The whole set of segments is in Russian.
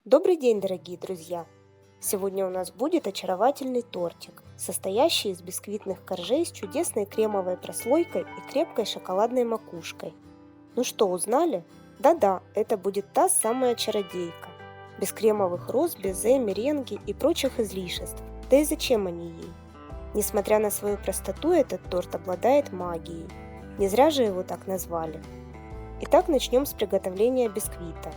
Добрый день, дорогие друзья! Сегодня у нас будет очаровательный тортик, состоящий из бисквитных коржей с чудесной кремовой прослойкой и крепкой шоколадной макушкой. Ну что, узнали? Да-да, это будет та самая чародейка. Без кремовых роз, безе, меренги и прочих излишеств. Да и зачем они ей? Несмотря на свою простоту, этот торт обладает магией. Не зря же его так назвали. Итак, начнем с приготовления бисквита.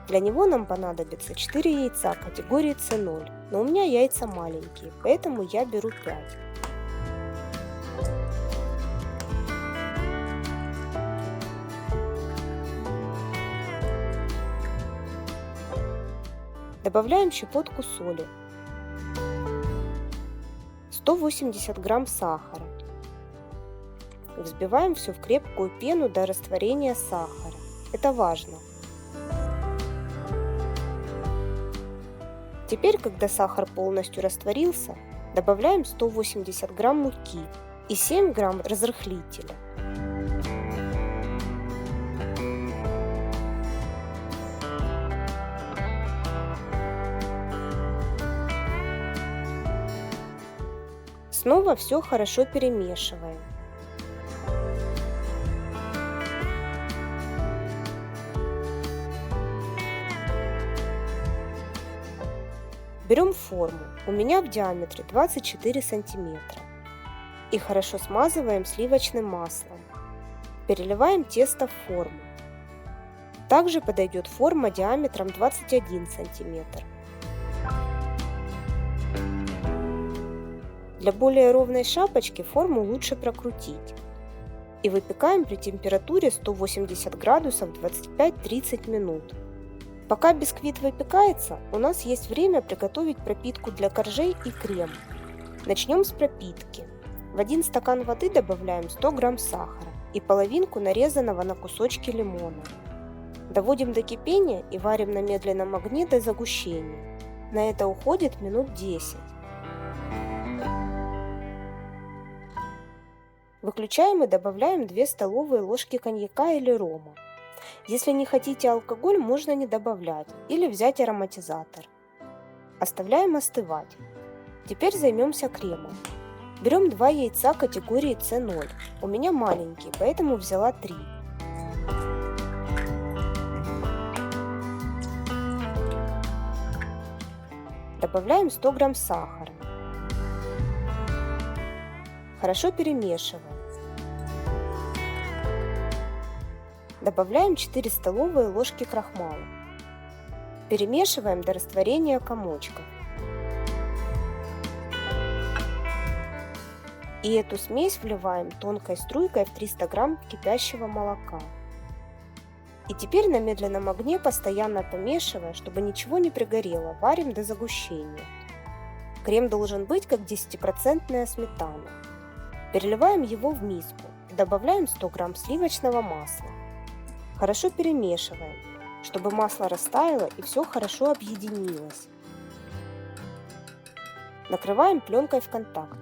Для него нам понадобится 4 яйца категории С0, но у меня яйца маленькие, поэтому я беру 5. Добавляем щепотку соли, 180 грамм сахара. Взбиваем все в крепкую пену до растворения сахара. Это важно. Теперь, когда сахар полностью растворился, добавляем 180 грамм муки и 7 грамм разрыхлителя. Снова все хорошо перемешиваем. Берем форму, у меня в диаметре 24 сантиметра, и хорошо смазываем сливочным маслом. Переливаем тесто в форму. Также подойдет форма диаметром 21 сантиметр. Для более ровной шапочки форму лучше прокрутить. И выпекаем при температуре 180 градусов 25-30 минут. Пока бисквит выпекается, у нас есть время приготовить пропитку для коржей и крем. Начнем с пропитки. В 1 стакан воды добавляем 100 грамм сахара и половинку нарезанного на кусочки лимона. Доводим до кипения и варим на медленном огне до загущения. На это уходит минут 10. Выключаем и добавляем 2 столовые ложки коньяка или рома. Если не хотите алкоголь, можно не добавлять или взять ароматизатор. Оставляем остывать. Теперь займемся кремом. Берем 2 яйца категории С0. У меня маленькие, поэтому взяла 3. Добавляем 100 грамм сахара. Хорошо перемешиваем. Добавляем 4 столовые ложки крахмала. Перемешиваем до растворения комочков. И эту смесь вливаем тонкой струйкой в 300 грамм кипящего молока. И теперь на медленном огне, постоянно помешивая, чтобы ничего не пригорело, варим до загущения. Крем должен быть как 10% сметана. Переливаем его в миску и добавляем 100 грамм сливочного масла. Хорошо перемешиваем, чтобы масло растаяло и все хорошо объединилось. Накрываем пленкой в контакт,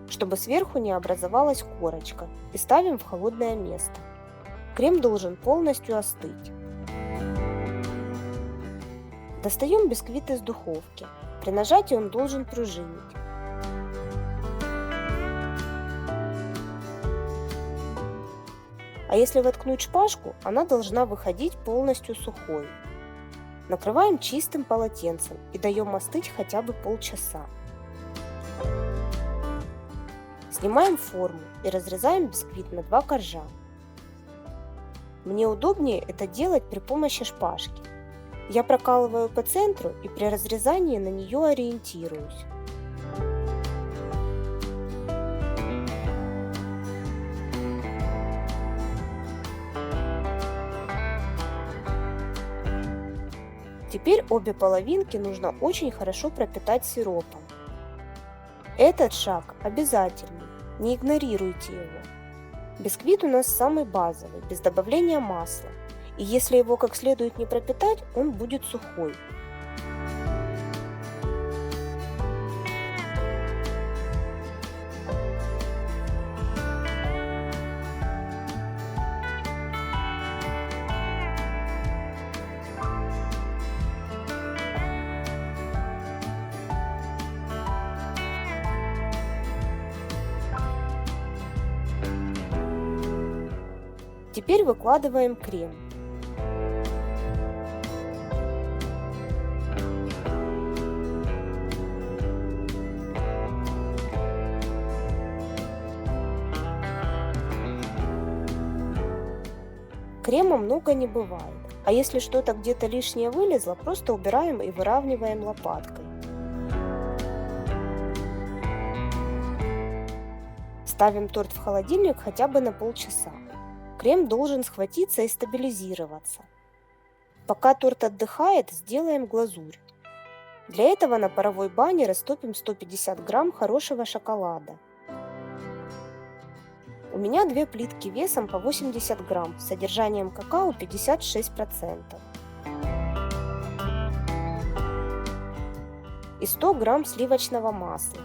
чтобы сверху не образовалась корочка, и ставим в холодное место. Крем должен полностью остыть. Достаем бисквит из духовки. При нажатии он должен пружинить. А если воткнуть шпажку, она должна выходить полностью сухой. Накрываем чистым полотенцем и даем остыть хотя бы полчаса. Снимаем форму и разрезаем бисквит на 2 коржа. Мне удобнее это делать при помощи шпажки. Я прокалываю по центру и при разрезании на нее ориентируюсь. Теперь обе половинки нужно очень хорошо пропитать сиропом. Этот шаг обязательный, не игнорируйте его. Бисквит у нас самый базовый, без добавления масла, и если его как следует не пропитать, он будет сухой. Теперь выкладываем крем. Крема много не бывает, а если что-то где-то лишнее вылезло, просто убираем и выравниваем лопаткой. Ставим торт в холодильник хотя бы на полчаса. Крем должен схватиться и стабилизироваться. Пока торт отдыхает, сделаем глазурь. Для этого на паровой бане растопим 150 грамм хорошего шоколада. У меня 2 плитки весом по 80 грамм с содержанием какао 56%. И 100 грамм сливочного масла.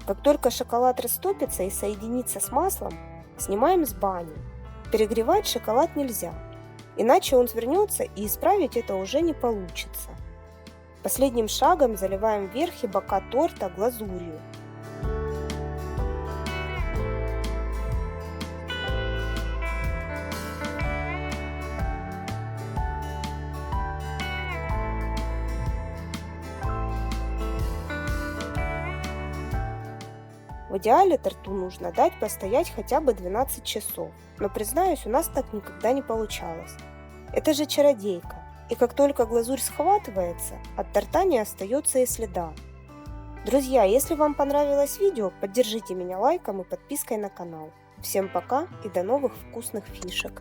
Как только шоколад растопится и соединится с маслом, снимаем с бани. Перегревать шоколад нельзя, иначе он свернется и исправить это уже не получится. Последним шагом заливаем верх и бока торта глазурью. В идеале торту нужно дать постоять хотя бы 12 часов, но признаюсь, у нас так никогда не получалось. Это же чародейка, и как только глазурь схватывается, от торта не остается и следа. Друзья, если вам понравилось видео, поддержите меня лайком и подпиской на канал. Всем пока и до новых вкусных фишек!